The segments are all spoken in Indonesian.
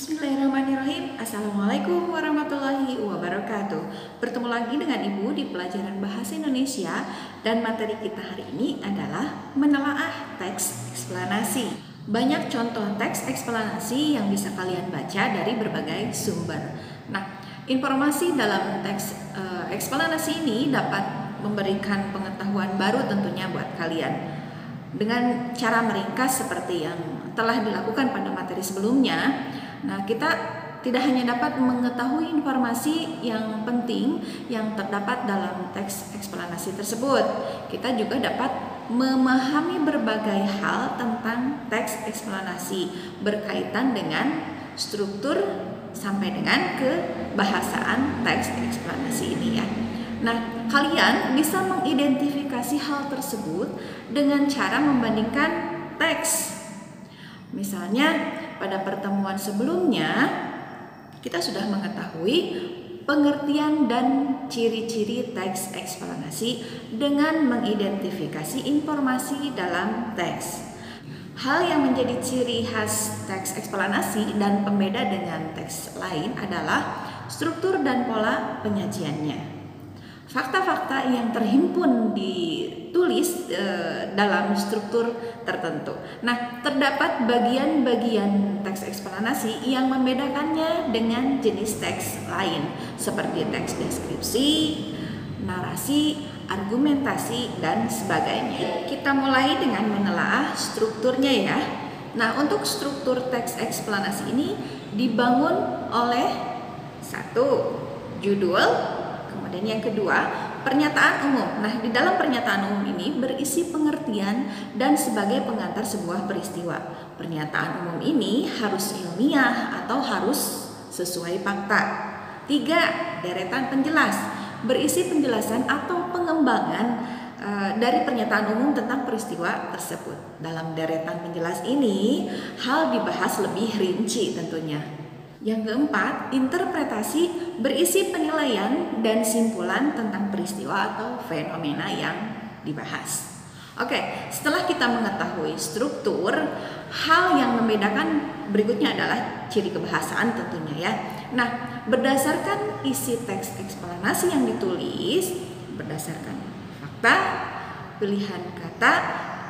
Bismillahirrahmanirrahim. Assalamualaikum warahmatullahi wabarakatuh. Bertemu lagi dengan Ibu di pelajaran Bahasa Indonesia, dan materi kita hari ini adalah menelaah teks eksplanasi. Banyak contoh teks eksplanasi yang bisa kalian baca dari berbagai sumber. Nah, informasi dalam teks eksplanasi ini dapat memberikan pengetahuan baru tentunya buat kalian. Dengan cara meringkas seperti yang telah dilakukan pada materi sebelumnya, nah, kita tidak hanya dapat mengetahui informasi yang penting yang terdapat dalam teks eksplanasi tersebut, kita juga dapat memahami berbagai hal tentang teks eksplanasi berkaitan dengan struktur sampai dengan kebahasaan teks eksplanasi ini ya. Nah, kalian bisa mengidentifikasi hal tersebut dengan cara membandingkan teks. Misalnya, pada pertemuan sebelumnya kita sudah mengetahui pengertian dan ciri-ciri teks eksplanasi dengan mengidentifikasi informasi dalam teks. Hal yang menjadi ciri khas teks eksplanasi dan pembeda dengan teks lain adalah struktur dan pola penyajiannya. Fakta-fakta yang terhimpun ditulis dalam struktur tertentu. Nah, terdapat bagian-bagian teks eksplanasi yang membedakannya dengan jenis teks lain, seperti teks deskripsi, narasi, argumentasi, dan sebagainya. Kita mulai dengan menelaah strukturnya ya. Nah, untuk struktur teks eksplanasi ini dibangun oleh satu, judul. Kemudian yang kedua, pernyataan umum. Nah, di dalam pernyataan umum ini berisi pengertian dan sebagai pengantar sebuah peristiwa. Pernyataan umum ini harus ilmiah atau harus sesuai fakta. Tiga, deretan penjelas. Berisi penjelasan atau pengembangan dari pernyataan umum tentang peristiwa tersebut. Dalam deretan penjelas ini, hal dibahas lebih rinci tentunya. Yang keempat, interpretasi berisi penilaian dan simpulan tentang peristiwa atau fenomena yang dibahas. Oke, setelah kita mengetahui struktur, hal yang membedakan berikutnya adalah ciri kebahasaan tentunya ya. Nah, berdasarkan isi teks eksplanasi yang ditulis, berdasarkan fakta, pilihan kata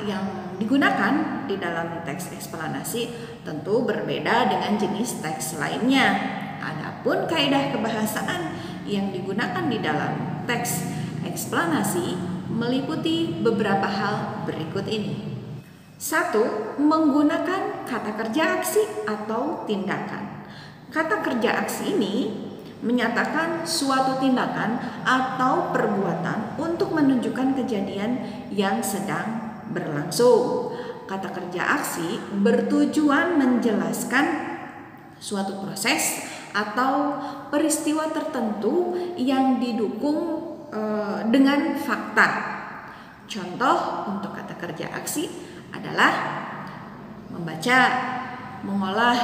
yang digunakan di dalam teks eksplanasi tentu berbeda dengan jenis teks lainnya. Adapun kaidah kebahasaan yang digunakan di dalam teks eksplanasi meliputi beberapa hal berikut ini. 1. Menggunakan kata kerja aksi atau tindakan. Kata kerja aksi ini menyatakan suatu tindakan atau perbuatan untuk menunjukkan kejadian yang sedang berlangsung. Kata kerja aksi bertujuan menjelaskan suatu proses atau peristiwa tertentu yang didukung dengan fakta. Contoh untuk kata kerja aksi adalah membaca, mengolah,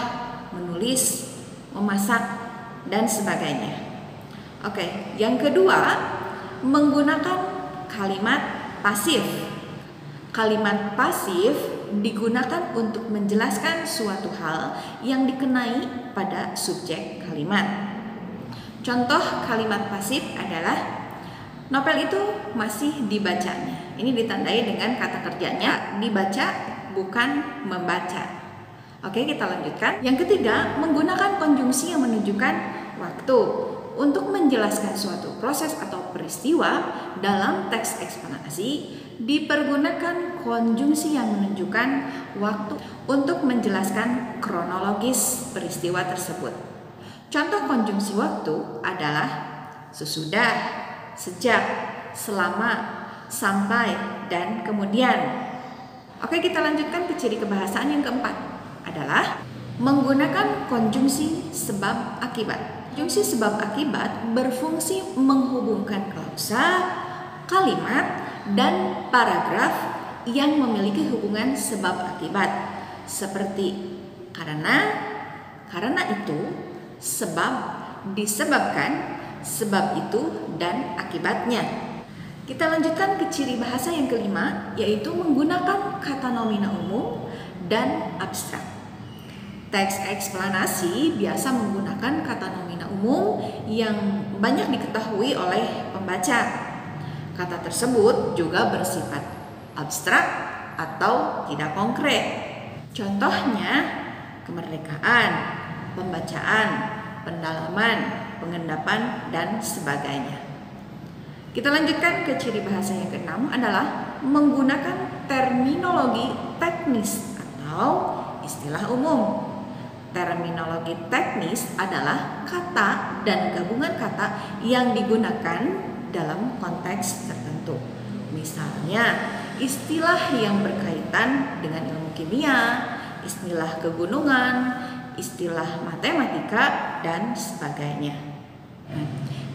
menulis, memasak, dan sebagainya. Oke, yang kedua, menggunakan kalimat pasif. Kalimat pasif digunakan untuk menjelaskan suatu hal yang dikenai pada subjek kalimat. Contoh kalimat pasif adalah novel itu masih dibacanya. Ini ditandai dengan kata kerjanya dibaca bukan membaca. Oke, kita lanjutkan. Yang ketiga, menggunakan konjungsi yang menunjukkan waktu. Untuk menjelaskan suatu proses atau peristiwa dalam teks eksplanasi dipergunakan konjungsi yang menunjukkan waktu untuk menjelaskan kronologis peristiwa tersebut. Contoh konjungsi waktu adalah sesudah, sejak, selama, sampai, dan kemudian. Oke, kita lanjutkan ke ciri kebahasaan yang keempat adalah menggunakan konjungsi sebab akibat. Konjungsi sebab akibat berfungsi menghubungkan klausa, kalimat, dan paragraf yang memiliki hubungan sebab akibat, seperti karena itu, sebab, disebabkan, sebab itu, dan akibatnya. Kita lanjutkan ke ciri bahasa yang kelima, yaitu menggunakan kata nomina umum dan abstrak. Teks eksplanasi biasa menggunakan kata nomina umum yang banyak diketahui oleh pembaca. Kata tersebut juga bersifat abstrak atau tidak konkret. Contohnya, kemerdekaan, pembacaan, pendalaman, pengendapan, dan sebagainya. Kita lanjutkan ke ciri bahasa yang keenam adalah menggunakan terminologi teknis atau istilah umum. Terminologi teknis adalah kata dan gabungan kata yang digunakan dalam konteks tertentu. Misalnya, istilah yang berkaitan dengan ilmu kimia, istilah kegunungan, istilah matematika, dan sebagainya.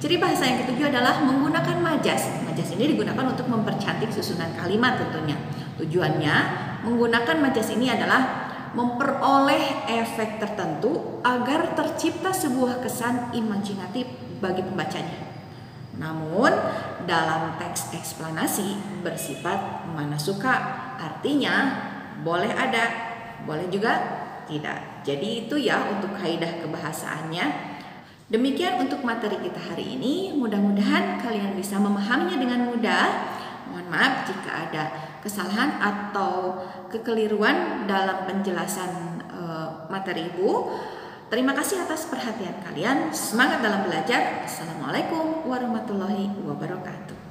Ciri bahasa yang ketujuh adalah menggunakan majas. Majas ini digunakan untuk mempercantik susunan kalimat tentunya. Tujuannya, menggunakan majas ini adalah memperoleh efek tertentu agar tercipta sebuah kesan imajinatif bagi pembacanya. Namun, dalam teks eksplanasi bersifat mana suka, artinya boleh ada, boleh juga tidak. Jadi itu ya untuk kaidah kebahasaannya. Demikian untuk materi kita hari ini. Mudah-mudahan kalian bisa memahaminya dengan mudah. Mohon maaf jika ada kesalahan atau kekeliruan dalam penjelasan materi Ibu. Terima kasih atas perhatian kalian. Semangat dalam belajar. Assalamualaikum warahmatullahi wabarakatuh.